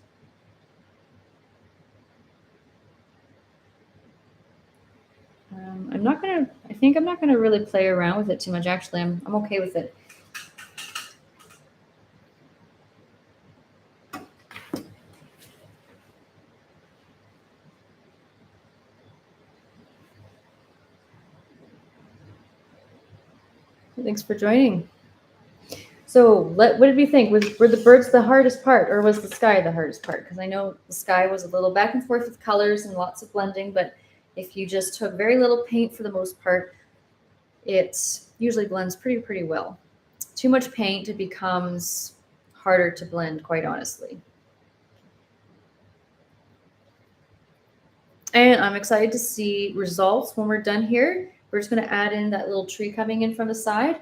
I think I'm not gonna really play around with it too much. Actually, I'm okay with it. Thanks for joining. So what did we think? Were the birds the hardest part, or was the sky the hardest part? Because I know the sky was a little back and forth with colors and lots of blending, but if you just took very little paint for the most part, it usually blends pretty well. Too much paint, it becomes harder to blend, quite honestly. And I'm excited to see results when we're done here. We're just going to add in that little tree coming in from the side.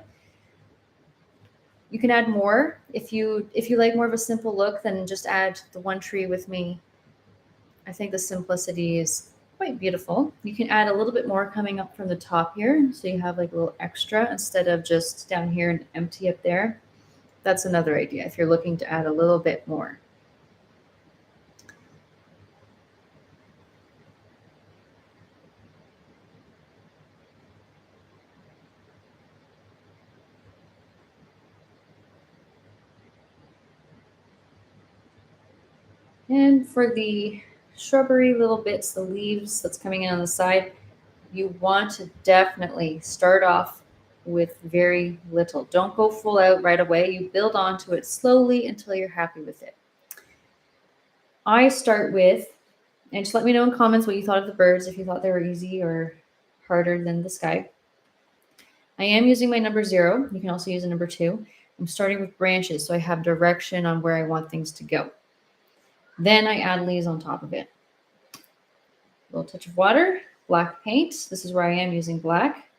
You can add more. If you like more of a simple look, then just add the one tree with me. I think the simplicity is quite beautiful. You can add a little bit more coming up from the top here. So you have like a little extra instead of just down here and empty up there. That's another idea if you're looking to add a little bit more. And for the shrubbery little bits, the leaves that's coming in on the side, you want to definitely start off with very little. Don't go full out right away. You build onto it slowly until you're happy with it. I start with, and just let me know in comments what you thought of the birds, if you thought they were easy or harder than the sky. I am using my number 0. You can also use a number 2. I'm starting with branches, so I have direction on where I want things to go. Then I add leaves on top of it. A little touch of water, black paint. This is where I am using black.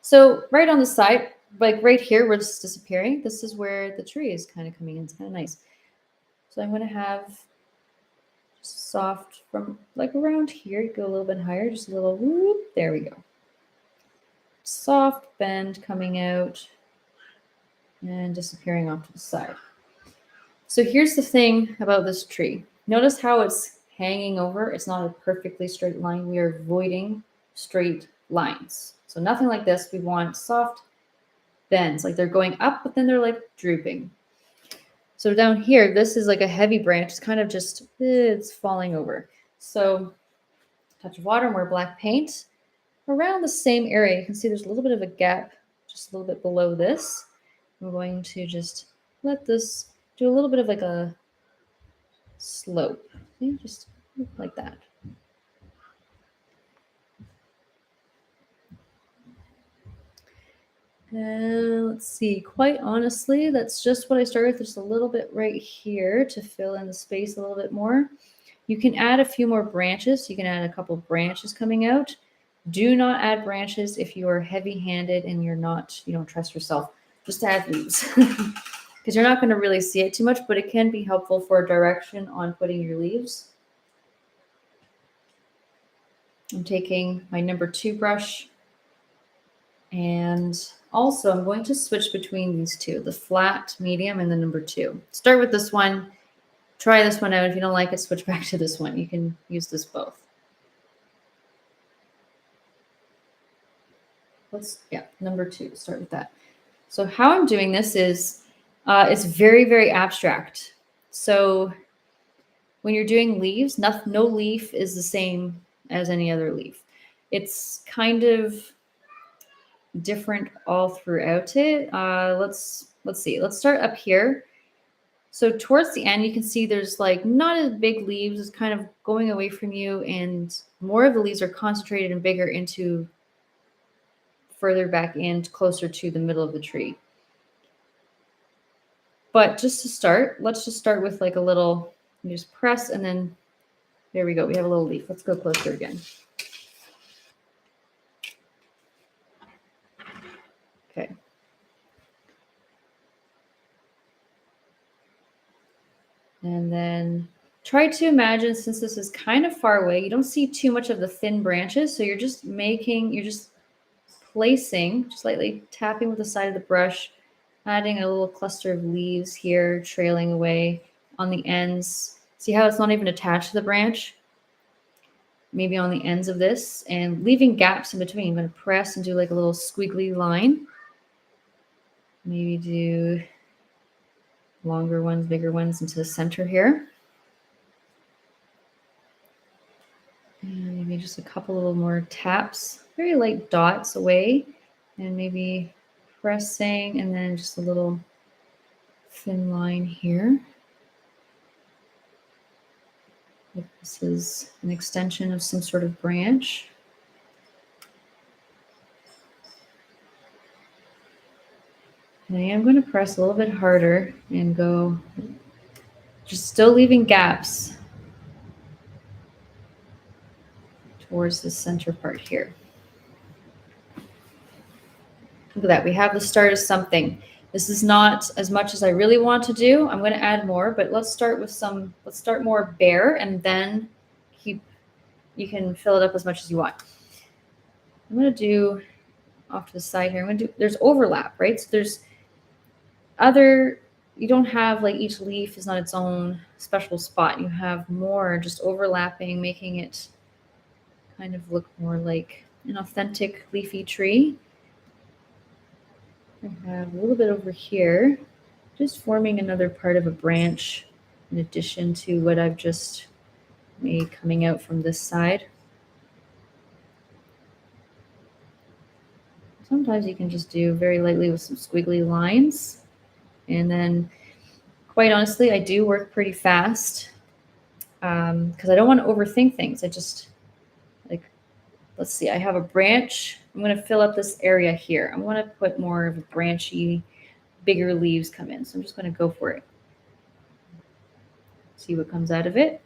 So right on the side, like right here where this is disappearing, this is where the tree is kind of coming in. It's kind of nice. So I'm going to have soft from like around here, go a little bit higher, just a little whoop, there we go. Soft bend coming out and disappearing off to the side. So here's the thing about this tree. Notice how it's hanging over. It's not a perfectly straight line. We are avoiding straight lines. So nothing like this. We want soft bends, like they're going up, but then they're like drooping. So down here, this is like a heavy branch. It's kind of just, it's falling over. So touch of water, more black paint. Around the same area, you can see there's a little bit of a gap just a little bit below this. I'm going to just let this do a little bit of like a slope. See, just like that. Let's see, quite honestly, that's just what I started with, just a little bit right here to fill in the space a little bit more. You can add a few more branches. You can add a couple branches coming out. Do not add branches if you are heavy-handed and you don't trust yourself. Just add leaves because you're not going to really see it too much, but it can be helpful for direction on putting your leaves. I'm taking my number 2 brush, and also I'm going to switch between these two, the flat, medium, and the number 2. Start with this one. Try this one out. If you don't like it, switch back to this one. You can use this both. Number 2, start with that. So how I'm doing this is, it's very, very abstract. So when you're doing leaves, no leaf is the same as any other leaf. It's kind of different all throughout it. Let's see. Let's start up here. So towards the end, you can see there's like not as big leaves. It's kind of going away from you, and more of the leaves are concentrated and bigger into further back in, closer to the middle of the tree. But just to start, let's just start with like a little, you just press, and then there we go. We have a little leaf. Let's go closer again. Okay. And then try to imagine, since this is kind of far away, you don't see too much of the thin branches. So you're just placing, just lightly tapping with the side of the brush, adding a little cluster of leaves here, trailing away on the ends. See how it's not even attached to the branch? Maybe on the ends of this, and leaving gaps in between. I'm going to press and do like a little squiggly line. Maybe do longer ones, bigger ones into the center here. And maybe just a couple little more taps, very light dots away, and maybe pressing, and then just a little thin line here. If this is an extension of some sort of branch. And I am going to press a little bit harder and go, just still leaving gaps towards the center part here. Look at that. We have the start of something. This is not as much as I really want to do. I'm going to add more, but let's start more bare, and then you can fill it up as much as you want. I'm going to do off to the side here. There's overlap, right? So you don't have like each leaf is not its own special spot. You have more just overlapping, making it kind of look more like an authentic leafy tree. I have a little bit over here, just forming another part of a branch in addition to what I've just made coming out from this side. Sometimes you can just do very lightly with some squiggly lines. And then, quite honestly, I do work pretty fast because I don't want to overthink things. I just, let's see, I have a branch. I'm going to fill up this area here. I want to put more of a branchy, bigger leaves come in. So I'm just going to go for it. See what comes out of it.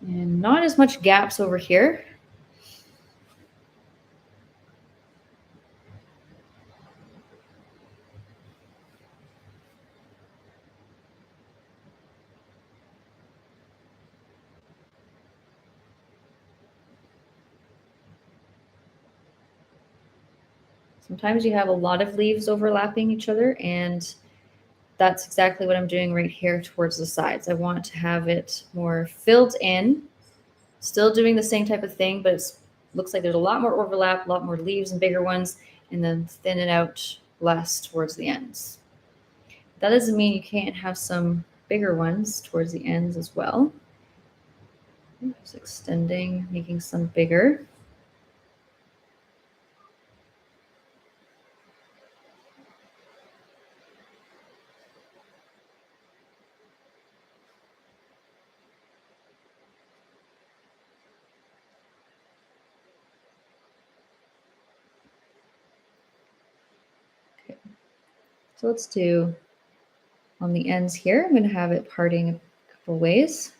And not as much gaps over here. Sometimes you have a lot of leaves overlapping each other, and that's exactly what I'm doing right here towards the sides. I want to have it more filled in, still doing the same type of thing, but it looks like there's a lot more overlap, a lot more leaves and bigger ones, and then thin it out less towards the ends. That doesn't mean you can't have some bigger ones towards the ends as well. Just extending, making some bigger. Okay. So let's do on the ends here. I'm going to have it parting a couple ways.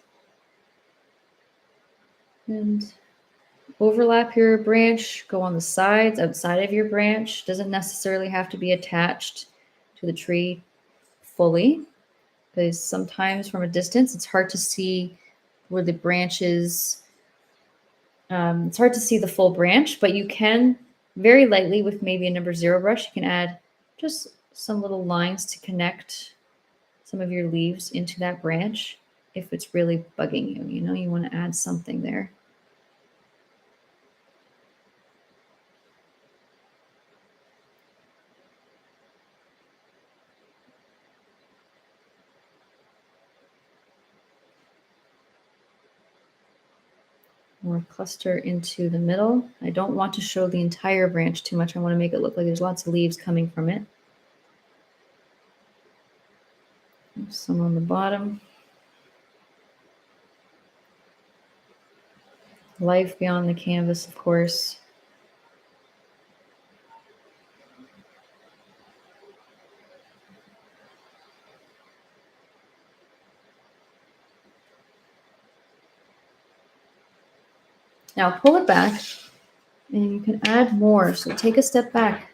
And overlap your branch, go on the sides, outside of your branch. Doesn't necessarily have to be attached to the tree fully, because sometimes from a distance it's hard to see where the branches, it's hard to see the full branch, but you can very lightly with maybe a number 0 brush, you can add just some little lines to connect some of your leaves into that branch if it's really bugging you. You know, you want to add something there. More cluster into the middle. I don't want to show the entire branch too much. I want to make it look like there's lots of leaves coming from it. Some on the bottom. Life beyond the canvas, of course. Now pull it back and you can add more. So take a step back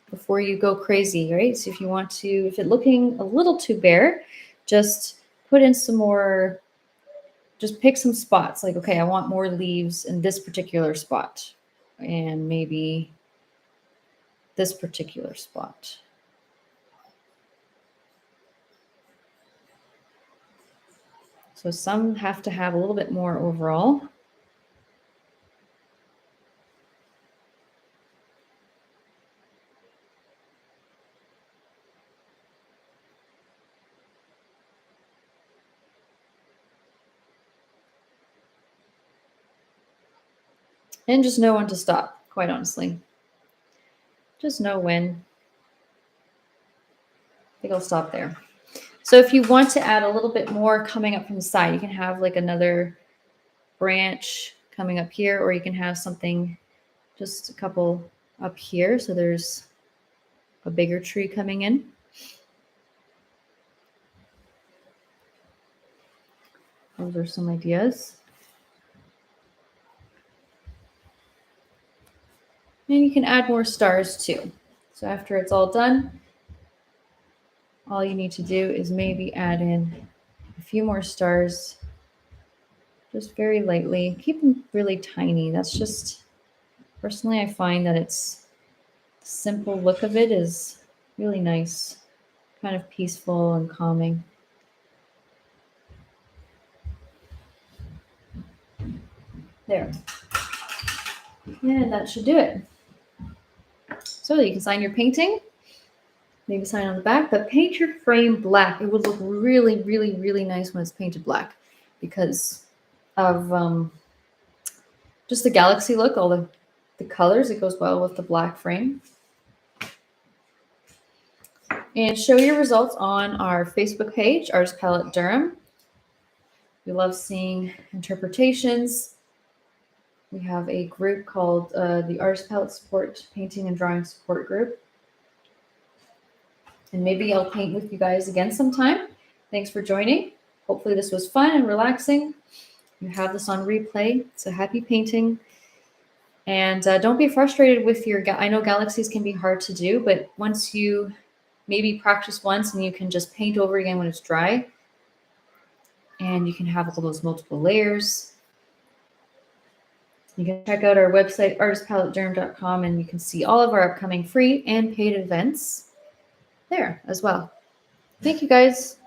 before you go crazy, right? So if you want to, if it's looking a little too bare, just put in some more, just pick some spots. Like, okay, I want more leaves in this particular spot and maybe this particular spot. So some have to have a little bit more overall. And just know when to stop, quite honestly. Just know when. I think I'll stop there. So if you want to add a little bit more coming up from the side, you can have like another branch coming up here, or you can have something, just a couple up here. So there's a bigger tree coming in. Those are some ideas. And you can add more stars too. So after it's all done, all you need to do is maybe add in a few more stars, just very lightly. Keep them really tiny. That's just, personally, I find that it's, the simple look of it is really nice, kind of peaceful and calming. There. And that should do it. So you can sign your painting, maybe sign on the back, but paint your frame black. It would look really, really, really nice when it's painted black because of just the galaxy look, all the colors. It goes well with the black frame. And show your results on our Facebook page, Artist Palette Durham. We love seeing interpretations. We have a group called the Artist Palette Support Painting and Drawing Support Group. And maybe I'll paint with you guys again sometime. Thanks for joining. Hopefully this was fun and relaxing. You have this on replay. So happy painting. And don't be frustrated with your, I know galaxies can be hard to do, but once you maybe practice once and you can just paint over again when it's dry, and you can have all those multiple layers. You can check out our website, artistpalettejournal.com, and you can see all of our upcoming free and paid events there as well. Thank you guys.